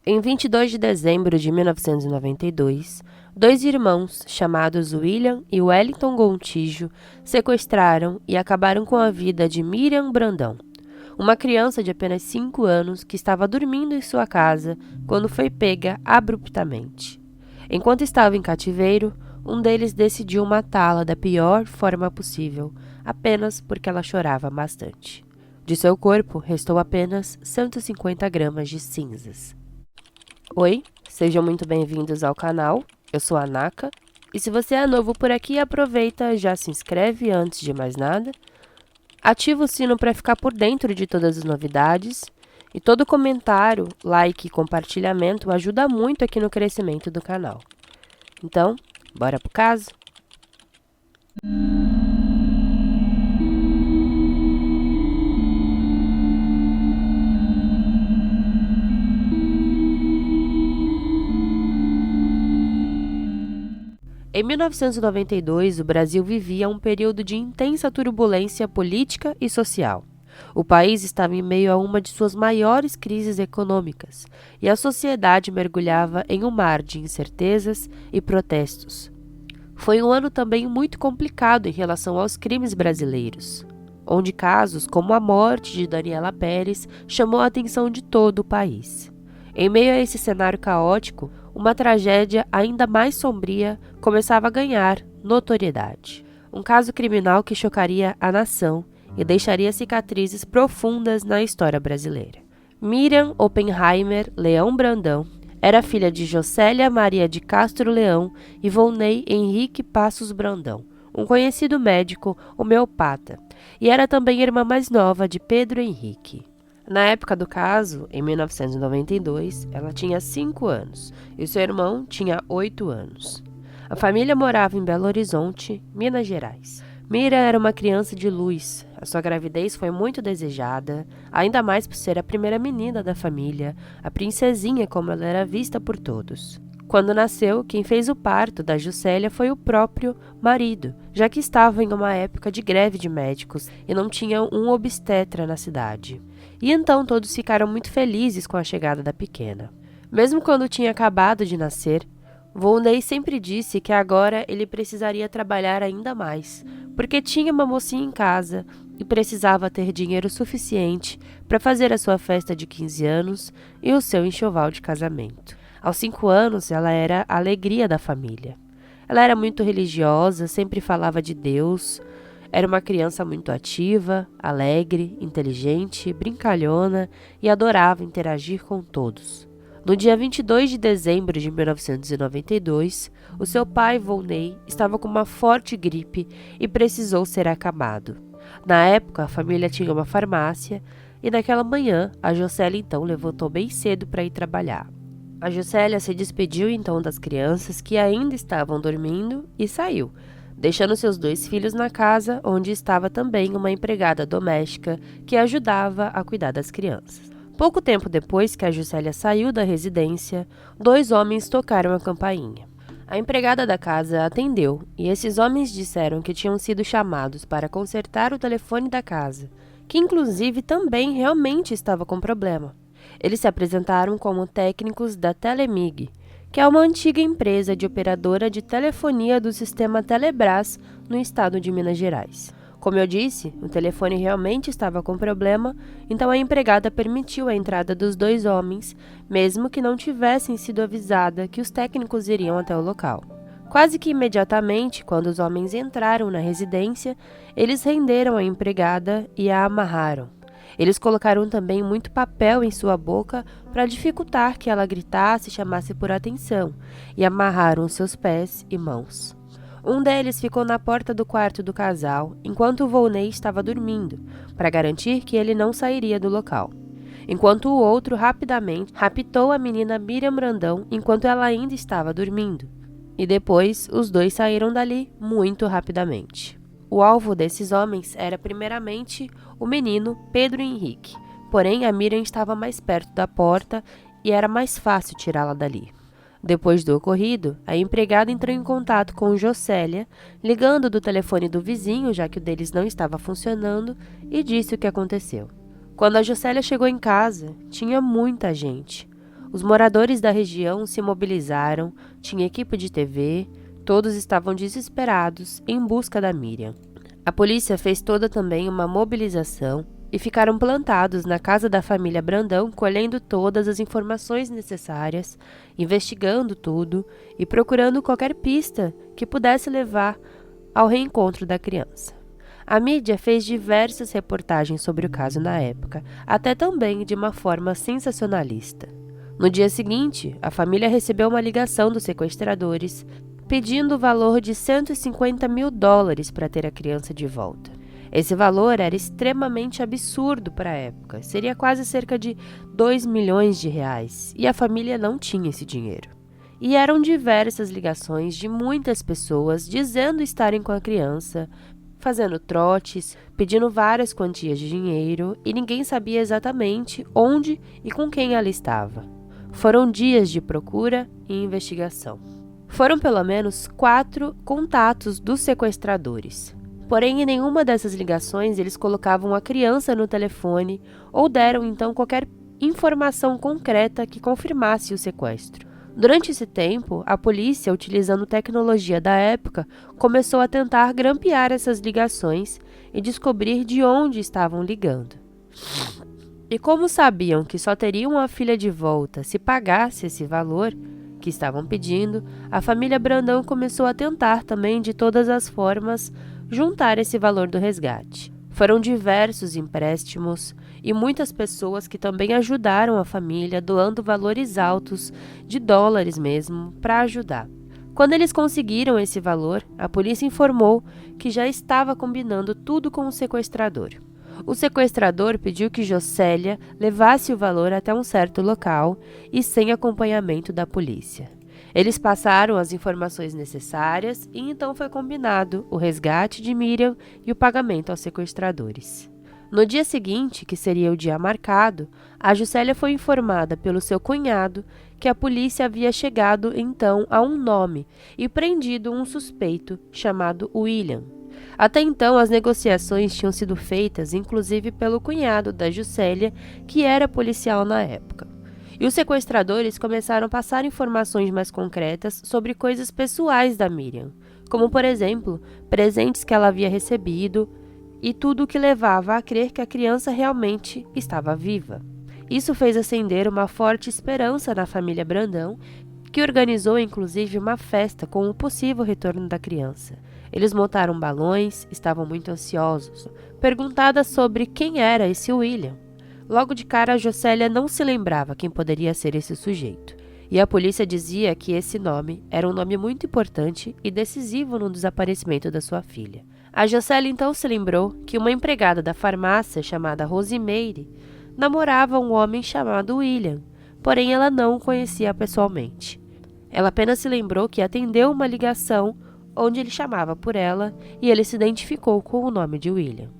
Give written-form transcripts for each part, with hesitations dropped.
Em 22 de dezembro de 1992, dois irmãos, chamados William e Wellington Gontijo, sequestraram e acabaram com a vida de Miriam Brandão, uma criança de apenas 5 anos que estava dormindo em sua casa quando foi pega abruptamente. Enquanto estava em cativeiro, um deles decidiu matá-la da pior forma possível, apenas porque ela chorava bastante. De seu corpo restou apenas 150 gramas de cinzas. Oi, sejam muito bem-vindos ao canal, eu sou a Naka, e se você é novo por aqui, aproveita e já se inscreve antes de mais nada, ativa o sino para ficar por dentro de todas as novidades, e todo comentário, like e compartilhamento ajuda muito aqui no crescimento do canal. Então, bora pro caso? Em 1992, o Brasil vivia um período de intensa turbulência política e social. O país estava em meio a uma de suas maiores crises econômicas e a sociedade mergulhava em um mar de incertezas e protestos. Foi um ano também muito complicado em relação aos crimes brasileiros, onde casos como a morte de Daniela Pérez chamou a atenção de todo o país. Em meio a esse cenário caótico, uma tragédia ainda mais sombria começava a ganhar notoriedade. Um caso criminal que chocaria a nação e deixaria cicatrizes profundas na história brasileira. Miriam Oppenheimer Leão Brandão era filha de Jocélia Maria de Castro Leão e Volney Henrique Passos Brandão, um conhecido médico homeopata, e era também irmã mais nova de Pedro Henrique. Na época do caso, em 1992, ela tinha 5 anos e seu irmão tinha 8 anos. A família morava em Belo Horizonte, Minas Gerais. Mira era uma criança de luz. A sua gravidez foi muito desejada, ainda mais por ser a primeira menina da família, a princesinha como ela era vista por todos. Quando nasceu, quem fez o parto da Juscelia foi o próprio marido, já que estava em uma época de greve de médicos e não tinha um obstetra na cidade. E então todos ficaram muito felizes com a chegada da pequena. Mesmo quando tinha acabado de nascer, Volney sempre disse que agora ele precisaria trabalhar ainda mais, porque tinha uma mocinha em casa e precisava ter dinheiro suficiente para fazer a sua festa de 15 anos e o seu enxoval de casamento. Aos 5 anos, ela era a alegria da família. Ela era muito religiosa, sempre falava de Deus, era uma criança muito ativa, alegre, inteligente, brincalhona e adorava interagir com todos. No dia 22 de dezembro de 1992, o seu pai, Volney, estava com uma forte gripe e precisou ser acamado. Na época, a família tinha uma farmácia e naquela manhã, a Jocélia então levantou bem cedo para ir trabalhar. A Juscelia se despediu então das crianças que ainda estavam dormindo e saiu, deixando seus 2 filhos na casa, onde estava também uma empregada doméstica que ajudava a cuidar das crianças. Pouco tempo depois que a Juscelia saiu da residência, 2 homens tocaram a campainha. A empregada da casa atendeu e esses homens disseram que tinham sido chamados para consertar o telefone da casa, que inclusive também realmente estava com problema. Eles se apresentaram como técnicos da Telemig, que é uma antiga empresa de operadora de telefonia do sistema Telebrás no estado de Minas Gerais. Como eu disse, o telefone realmente estava com problema, então a empregada permitiu a entrada dos 2 homens, mesmo que não tivessem sido avisada que os técnicos iriam até o local. Quase que imediatamente, quando os homens entraram na residência, eles renderam a empregada e a amarraram. Eles colocaram também muito papel em sua boca para dificultar que ela gritasse e chamasse por atenção, e amarraram seus pés e mãos. Um deles ficou na porta do quarto do casal, enquanto Volney estava dormindo, para garantir que ele não sairia do local. Enquanto o outro rapidamente raptou a menina Miriam Brandão enquanto ela ainda estava dormindo. E depois, os 2 saíram dali muito rapidamente. O alvo desses homens era primeiramente o menino Pedro Henrique, porém a Miriam estava mais perto da porta e era mais fácil tirá-la dali. Depois do ocorrido, a empregada entrou em contato com Jocélia, ligando do telefone do vizinho, já que o deles não estava funcionando, e disse o que aconteceu. Quando a Jocélia chegou em casa, tinha muita gente. Os moradores da região se mobilizaram, tinha equipe de TV, todos estavam desesperados em busca da Miriam. A polícia fez toda também uma mobilização e ficaram plantados na casa da família Brandão, colhendo todas as informações necessárias, investigando tudo e procurando qualquer pista que pudesse levar ao reencontro da criança. A mídia fez diversas reportagens sobre o caso na época, até também de uma forma sensacionalista. No dia seguinte, a família recebeu uma ligação dos sequestradores pedindo o valor de $150 mil para ter a criança de volta. Esse valor era extremamente absurdo para a época, seria quase cerca de R$2 milhões, e a família não tinha esse dinheiro. E eram diversas ligações de muitas pessoas dizendo estarem com a criança, fazendo trotes, pedindo várias quantias de dinheiro e ninguém sabia exatamente onde e com quem ela estava. Foram dias de procura e investigação. Foram pelo menos 4 contatos dos sequestradores. Porém, em nenhuma dessas ligações eles colocavam a criança no telefone ou deram então qualquer informação concreta que confirmasse o sequestro. Durante esse tempo, a polícia, utilizando tecnologia da época, começou a tentar grampear essas ligações e descobrir de onde estavam ligando. E como sabiam que só teriam a filha de volta se pagasse esse valor que estavam pedindo, a família Brandão começou a tentar também de todas as formas juntar esse valor do resgate. Foram diversos empréstimos e muitas pessoas que também ajudaram a família, doando valores altos de dólares mesmo para ajudar. Quando eles conseguiram esse valor, a polícia informou que já estava combinando tudo com o sequestrador. O sequestrador pediu que Jocélia levasse o valor até um certo local e sem acompanhamento da polícia. Eles passaram as informações necessárias e então foi combinado o resgate de Miriam e o pagamento aos sequestradores. No dia seguinte, que seria o dia marcado, a Jocélia foi informada pelo seu cunhado que a polícia havia chegado então a um nome e prendido um suspeito chamado William. Até então, as negociações tinham sido feitas inclusive pelo cunhado da Jocélia, que era policial na época. E os sequestradores começaram a passar informações mais concretas sobre coisas pessoais da Miriam, como, por exemplo, presentes que ela havia recebido e tudo o que levava a crer que a criança realmente estava viva. Isso fez acender uma forte esperança na família Brandão, que organizou inclusive uma festa com o possível retorno da criança. Eles montaram balões, estavam muito ansiosos. Perguntada sobre quem era esse William, logo de cara a Jocélia não se lembrava quem poderia ser esse sujeito. E a polícia dizia que esse nome era um nome muito importante e decisivo no desaparecimento da sua filha. A Jocélia então se lembrou que uma empregada da farmácia chamada Rosimeire namorava um homem chamado William, porém ela não o conhecia pessoalmente. Ela apenas se lembrou que atendeu uma ligação onde ele chamava por ela e ele se identificou com o nome de William.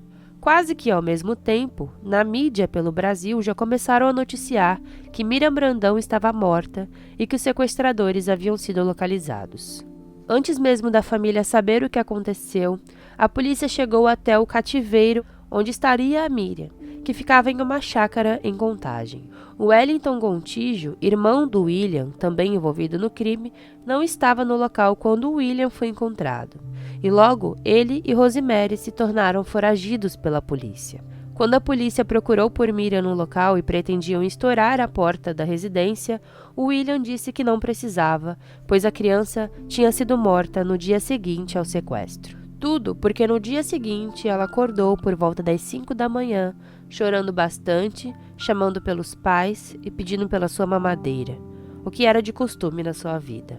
Quase que ao mesmo tempo, na mídia pelo Brasil já começaram a noticiar que Miriam Brandão estava morta e que os sequestradores haviam sido localizados. Antes mesmo da família saber o que aconteceu, a polícia chegou até o cativeiro onde estaria a Miriam, que ficava em uma chácara em Contagem. O Wellington Gontijo, irmão do William, também envolvido no crime, não estava no local quando o William foi encontrado. E logo, ele e Rosemary se tornaram foragidos pela polícia. Quando a polícia procurou por Miriam no local e pretendiam estourar a porta da residência, o William disse que não precisava, pois a criança tinha sido morta no dia seguinte ao sequestro. Tudo porque no dia seguinte ela acordou por volta das 5 da manhã, chorando bastante, chamando pelos pais e pedindo pela sua mamadeira, o que era de costume na sua vida.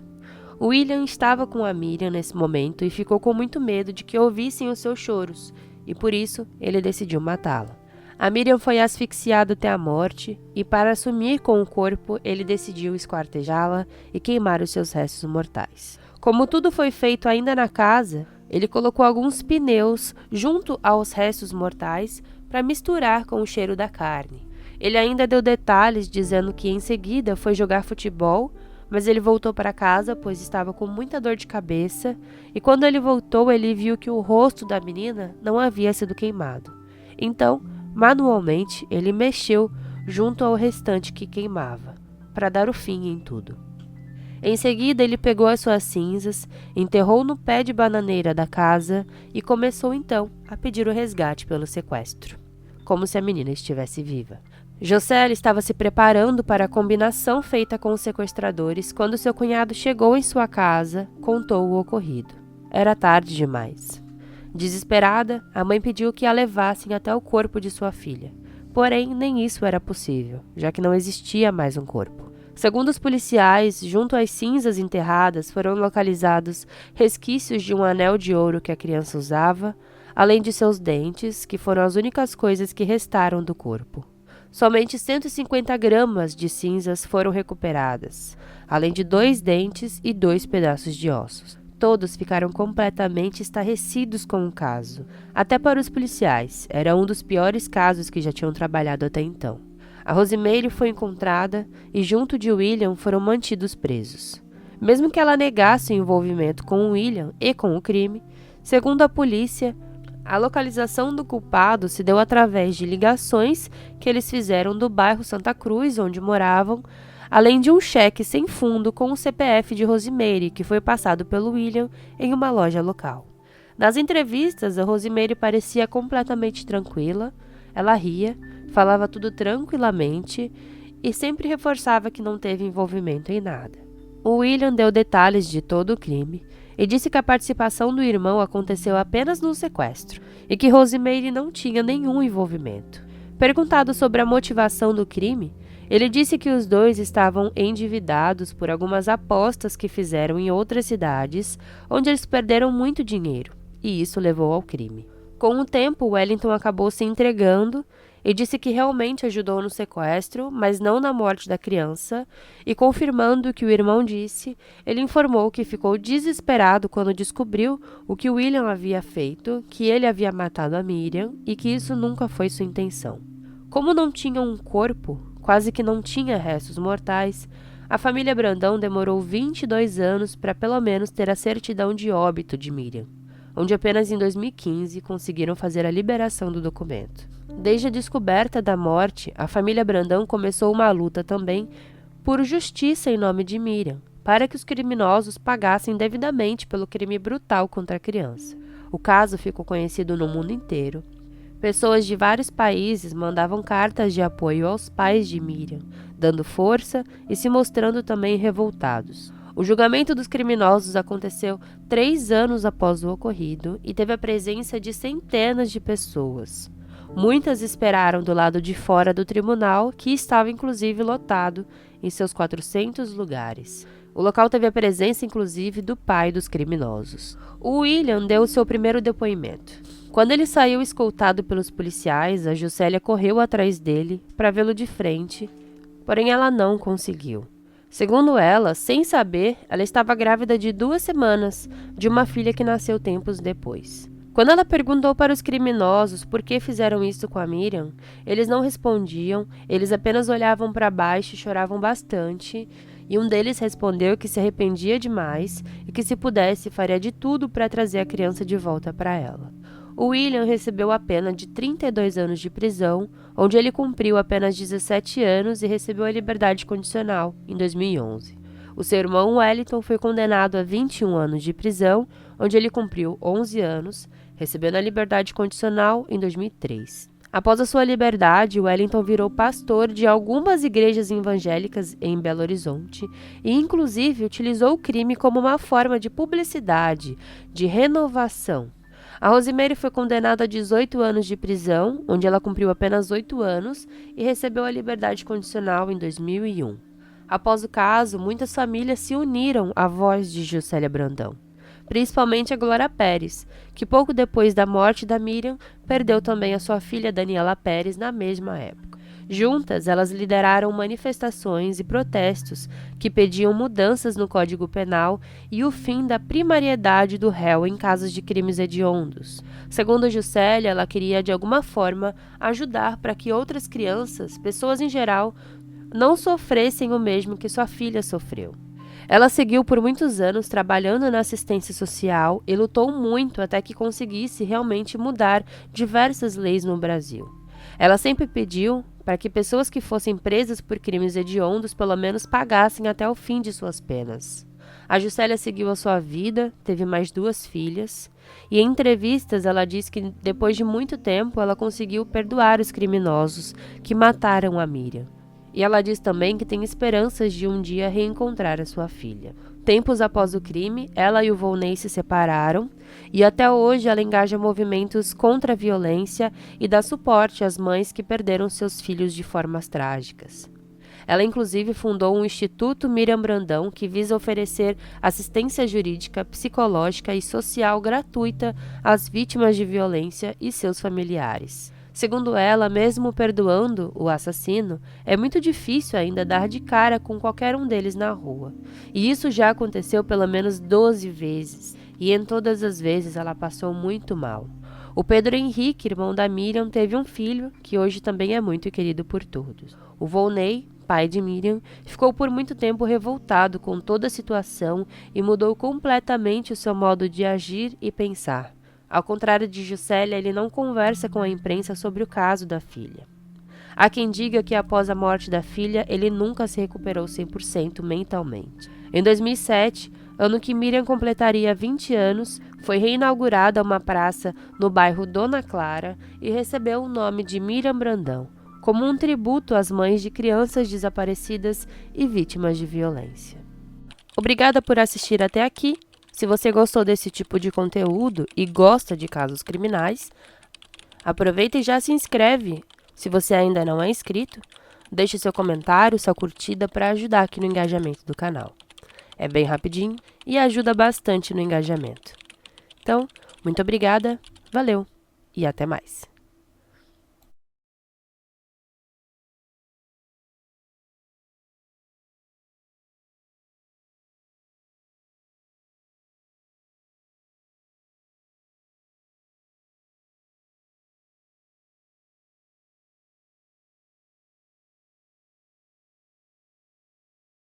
O William estava com a Miriam nesse momento e ficou com muito medo de que ouvissem os seus choros, e por isso ele decidiu matá-la. A Miriam foi asfixiada até a morte e, para sumir com o corpo, ele decidiu esquartejá-la e queimar os seus restos mortais. Como tudo foi feito ainda na casa, ele colocou alguns pneus junto aos restos mortais para misturar com o cheiro da carne. Ele ainda deu detalhes dizendo que em seguida foi jogar futebol, mas ele voltou para casa pois estava com muita dor de cabeça e quando ele voltou ele viu que o rosto da menina não havia sido queimado. Então, manualmente, ele mexeu junto ao restante que queimava, para dar o fim em tudo. Em seguida, ele pegou as suas cinzas, enterrou no pé de bananeira da casa e começou então a pedir o resgate pelo sequestro, como se a menina estivesse viva. José estava se preparando para a combinação feita com os sequestradores quando seu cunhado chegou em sua casa, contou o ocorrido. Era tarde demais. Desesperada, a mãe pediu que a levassem até o corpo de sua filha. Porém, nem isso era possível, já que não existia mais um corpo. Segundo os policiais, junto às cinzas enterradas foram localizados resquícios de um anel de ouro que a criança usava, além de seus dentes, que foram as únicas coisas que restaram do corpo. Somente 150 gramas de cinzas foram recuperadas, além de 2 dentes e 2 pedaços de ossos. Todos ficaram completamente estarrecidos com o caso. Até para os policiais, era um dos piores casos que já tinham trabalhado até então. A Rosemary foi encontrada e junto de William foram mantidos presos. Mesmo que ela negasse o envolvimento com William e com o crime, segundo a polícia, a localização do culpado se deu através de ligações que eles fizeram do bairro Santa Cruz, onde moravam, além de um cheque sem fundo com o CPF de Rosemary, que foi passado pelo William em uma loja local. Nas entrevistas, a Rosemary parecia completamente tranquila, ela ria, falava tudo tranquilamente e sempre reforçava que não teve envolvimento em nada. O William deu detalhes de todo o crime e disse que a participação do irmão aconteceu apenas no sequestro e que Rosemary não tinha nenhum envolvimento. Perguntado sobre a motivação do crime, ele disse que os dois estavam endividados por algumas apostas que fizeram em outras cidades, onde eles perderam muito dinheiro, e isso levou ao crime. Com o tempo, Wellington acabou se entregando e disse que realmente ajudou no sequestro, mas não na morte da criança, e confirmando o que o irmão disse, ele informou que ficou desesperado quando descobriu o que William havia feito, que ele havia matado a Miriam e que isso nunca foi sua intenção. Como não tinha um corpo, quase que não tinha restos mortais, a família Brandão demorou 22 anos para pelo menos ter a certidão de óbito de Miriam, onde apenas em 2015 conseguiram fazer a liberação do documento. Desde a descoberta da morte, a família Brandão começou uma luta também por justiça em nome de Miriam, para que os criminosos pagassem devidamente pelo crime brutal contra a criança. O caso ficou conhecido no mundo inteiro. Pessoas de vários países mandavam cartas de apoio aos pais de Miriam, dando força e se mostrando também revoltados. O julgamento dos criminosos aconteceu 3 anos após o ocorrido e teve a presença de centenas de pessoas. Muitas esperaram do lado de fora do tribunal, que estava inclusive lotado em seus 400 lugares. O local teve a presença inclusive do pai dos criminosos. O William deu seu primeiro depoimento. Quando ele saiu escoltado pelos policiais, a Juscelia correu atrás dele para vê-lo de frente, porém ela não conseguiu. Segundo ela, sem saber, ela estava grávida de 2 semanas de uma filha que nasceu tempos depois. Quando ela perguntou para os criminosos por que fizeram isso com a Miriam, eles não respondiam, eles apenas olhavam para baixo e choravam bastante, e um deles respondeu que se arrependia demais e que se pudesse faria de tudo para trazer a criança de volta para ela. O William recebeu a pena de 32 anos de prisão, onde ele cumpriu apenas 17 anos e recebeu a liberdade condicional em 2011. O seu irmão Wellington foi condenado a 21 anos de prisão, onde ele cumpriu 11 anos, recebendo a liberdade condicional em 2003. Após a sua liberdade, Wellington virou pastor de algumas igrejas evangélicas em Belo Horizonte e, inclusive, utilizou o crime como uma forma de publicidade, de renovação. A Rosemary foi condenada a 18 anos de prisão, onde ela cumpriu apenas 8 anos e recebeu a liberdade condicional em 2001. Após o caso, muitas famílias se uniram à voz de Juscelia Brandão, principalmente a Glória Pérez, que pouco depois da morte da Miriam, perdeu também a sua filha Daniela Pérez na mesma época. Juntas, elas lideraram manifestações e protestos que pediam mudanças no Código Penal e o fim da primariedade do réu em casos de crimes hediondos. Segundo Juscelia, ela queria, de alguma forma, ajudar para que outras crianças, pessoas em geral, não sofressem o mesmo que sua filha sofreu. Ela seguiu por muitos anos trabalhando na assistência social e lutou muito até que conseguisse realmente mudar diversas leis no Brasil. Ela sempre pediu para que pessoas que fossem presas por crimes hediondos pelo menos pagassem até o fim de suas penas. A Juscelia seguiu a sua vida, teve mais 2 filhas, e em entrevistas ela diz que depois de muito tempo ela conseguiu perdoar os criminosos que mataram a Miriam. E ela diz também que tem esperanças de um dia reencontrar a sua filha. Tempos após o crime, ela e o Volney se separaram e até hoje ela engaja movimentos contra a violência e dá suporte às mães que perderam seus filhos de formas trágicas. Ela inclusive fundou um Instituto Miriam Brandão que visa oferecer assistência jurídica, psicológica e social gratuita às vítimas de violência e seus familiares. Segundo ela, mesmo perdoando o assassino, é muito difícil ainda dar de cara com qualquer um deles na rua. E isso já aconteceu pelo menos 12 vezes, e em todas as vezes ela passou muito mal. O Pedro Henrique, irmão da Miriam, teve um filho, que hoje também é muito querido por todos. O Volney, pai de Miriam, ficou por muito tempo revoltado com toda a situação e mudou completamente o seu modo de agir e pensar. Ao contrário de Juscelia, ele não conversa com a imprensa sobre o caso da filha. Há quem diga que após a morte da filha, ele nunca se recuperou 100% mentalmente. Em 2007, ano que Miriam completaria 20 anos, foi reinaugurada uma praça no bairro Dona Clara e recebeu o nome de Miriam Brandão, como um tributo às mães de crianças desaparecidas e vítimas de violência. Obrigada por assistir até aqui. Se você gostou desse tipo de conteúdo e gosta de casos criminais, aproveita e já se inscreve. Se você ainda não é inscrito, deixe seu comentário, sua curtida para ajudar aqui no engajamento do canal. É bem rapidinho e ajuda bastante no engajamento. Então, muito obrigada, valeu e até mais!